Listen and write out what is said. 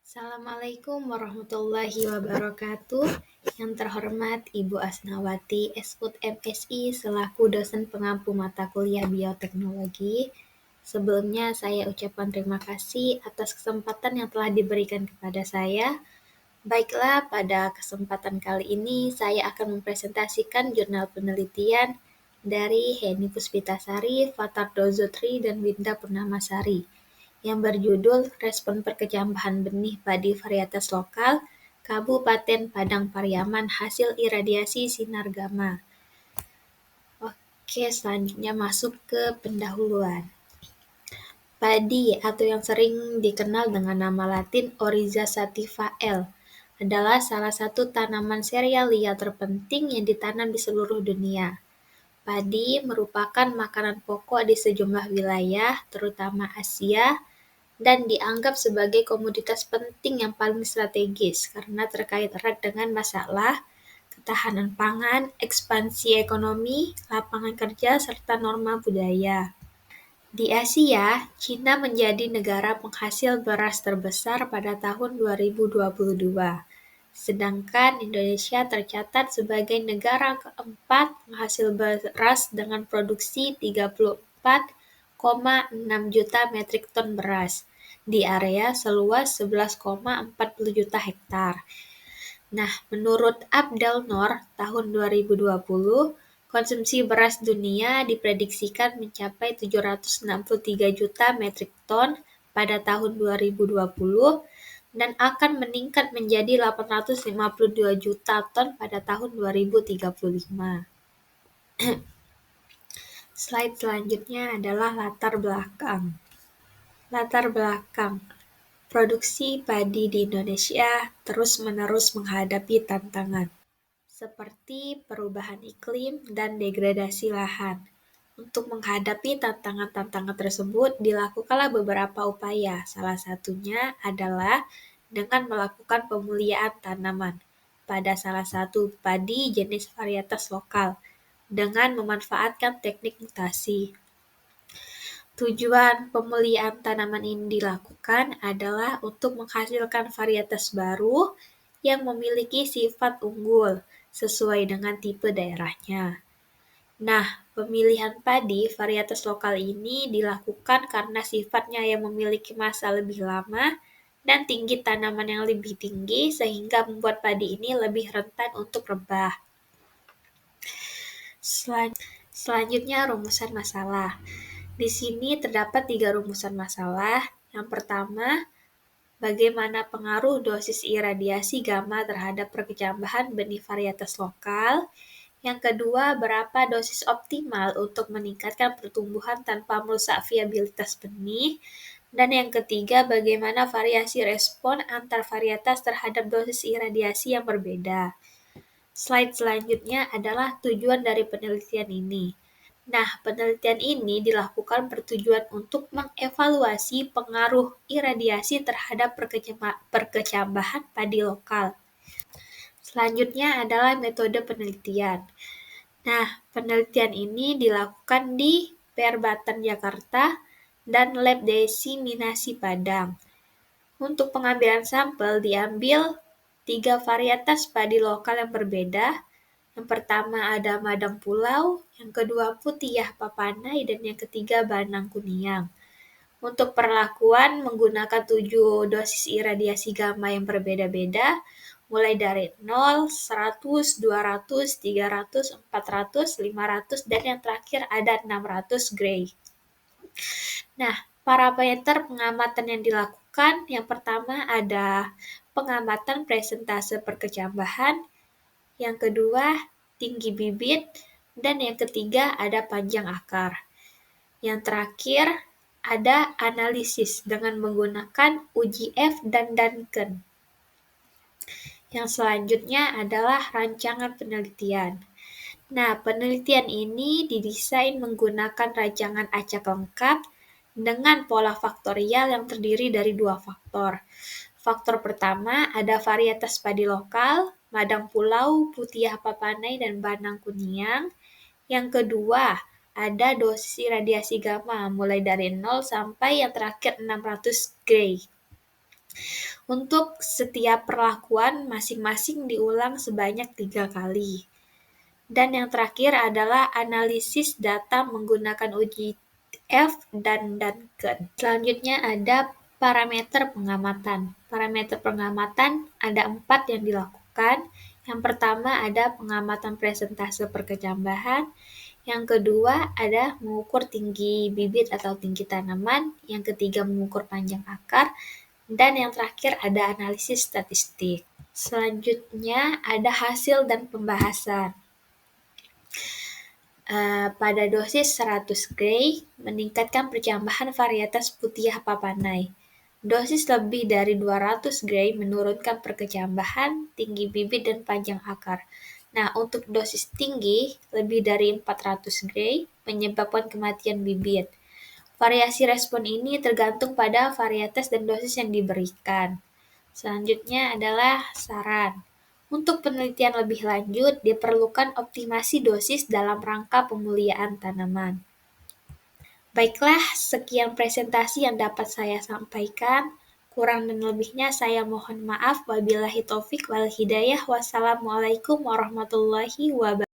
Assalamualaikum warahmatullahi wabarakatuh. Yang terhormat Ibu Asnawati, Eshut MSI selaku dosen pengampu mata kuliah bioteknologi. Sebelumnya saya ucapkan terima kasih atas kesempatan yang telah diberikan kepada saya. Baiklah, pada kesempatan kali ini saya akan mempresentasikan jurnal penelitian dari Heni Puspitasari, Fatardo Zutri, dan Winda Purnamasari yang berjudul Respon Perkecambahan Benih Padi Varietas Lokal Kabupaten Padang Pariaman Hasil Iradiasi Sinar Gamma. Oke, selanjutnya masuk ke pendahuluan. Padi atau yang sering dikenal dengan nama latin Oryza sativa L. adalah salah satu tanaman serealia terpenting yang ditanam di seluruh dunia. Padi merupakan makanan pokok di sejumlah wilayah, terutama Asia, dan dianggap sebagai komoditas penting yang paling strategis karena terkait erat dengan masalah ketahanan pangan, ekspansi ekonomi, lapangan kerja, serta norma budaya. Di Asia, Cina menjadi negara penghasil beras terbesar pada tahun 2022, sedangkan Indonesia tercatat sebagai negara keempat penghasil beras dengan produksi 34,6 juta metrik ton beras di area seluas 11,40 juta hektar. Nah, menurut Abdelnour tahun 2020, konsumsi beras dunia diprediksikan mencapai 763 juta metrik ton pada tahun 2020 dan akan meningkat menjadi 852 juta ton pada tahun 2035. Slide selanjutnya adalah latar belakang. Latar belakang. Produksi padi di Indonesia terus-menerus menghadapi tantangan, seperti perubahan iklim dan degradasi lahan. Untuk menghadapi tantangan-tantangan tersebut, dilakukanlah beberapa upaya. Salah satunya adalah dengan melakukan pemuliaan tanaman pada salah satu padi jenis varietas lokal dengan memanfaatkan teknik mutasi. Tujuan pemuliaan tanaman ini dilakukan adalah untuk menghasilkan varietas baru yang memiliki sifat unggul sesuai dengan tipe daerahnya. Nah, pemilihan padi varietas lokal ini dilakukan karena sifatnya yang memiliki masa lebih lama dan tinggi tanaman yang lebih tinggi sehingga membuat padi ini lebih rentan untuk rebah. Selanjutnya rumusan masalah. Di sini terdapat 3 rumusan masalah. Yang pertama, bagaimana pengaruh dosis iradiasi gamma terhadap perkecambahan benih varietas lokal. Yang kedua, berapa dosis optimal untuk meningkatkan pertumbuhan tanpa merusak viabilitas benih. Dan yang ketiga, bagaimana variasi respon antar varietas terhadap dosis iradiasi yang berbeda. Slide selanjutnya adalah tujuan dari penelitian ini. Nah, penelitian ini dilakukan bertujuan untuk mengevaluasi pengaruh iradiasi terhadap perkecambahan padi lokal. Selanjutnya adalah metode penelitian. Nah, penelitian ini dilakukan di Perbatan Jakarta dan Lab Desiminasi Padang. Untuk pengambilan sampel diambil 3 varietas padi lokal yang berbeda. Yang pertama ada Madang Pulau, yang kedua Putihah Papanai, dan yang ketiga Banang Kuniang. Untuk perlakuan menggunakan 7 dosis iradiasi gamma yang berbeda-beda, mulai dari 0, 100, 200, 300, 400, 500, dan yang terakhir ada 600 Gray. Nah, parameter pengamatan yang dilakukan, yang pertama ada pengamatan presentase perkecambahan, yang kedua tinggi bibit, dan yang ketiga ada panjang akar. Yang terakhir ada analisis dengan menggunakan uji F dan Duncan. Yang selanjutnya adalah rancangan penelitian. Nah, penelitian ini didesain menggunakan rancangan acak lengkap dengan pola faktorial yang terdiri dari 2 faktor. Faktor pertama ada varietas padi lokal, Madang Pulau, Putihah Papanai, dan Banang Kuniang. Yang kedua ada dosis radiasi gamma mulai dari 0 sampai yang terakhir 600 Gray. Untuk setiap perlakuan masing-masing diulang sebanyak 3 kali. Dan yang terakhir adalah analisis data menggunakan uji F dan Duncan. Selanjutnya ada parameter pengamatan. Parameter pengamatan ada 4 yang dilakukan. Yang pertama ada pengamatan presentase perkecambahan. Yang kedua ada mengukur tinggi bibit atau tinggi tanaman. Yang ketiga mengukur panjang akar. Dan yang terakhir ada analisis statistik. Selanjutnya ada hasil dan pembahasan. Pada dosis 100 gray, meningkatkan percambahan varietas Putihah papanai. Dosis lebih dari 200 gray menurunkan perkecambahan, tinggi bibit, dan panjang akar. Nah, untuk dosis tinggi, lebih dari 400 gray, menyebabkan kematian bibit. Variasi respon ini tergantung pada varietas dan dosis yang diberikan. Selanjutnya adalah saran. Untuk penelitian lebih lanjut, diperlukan optimasi dosis dalam rangka pemuliaan tanaman. Baiklah, sekian presentasi yang dapat saya sampaikan. Kurang dan lebihnya saya mohon maaf. Wabillahi taufik wal hidayah. Wassalamualaikum warahmatullahi wabarakatuh.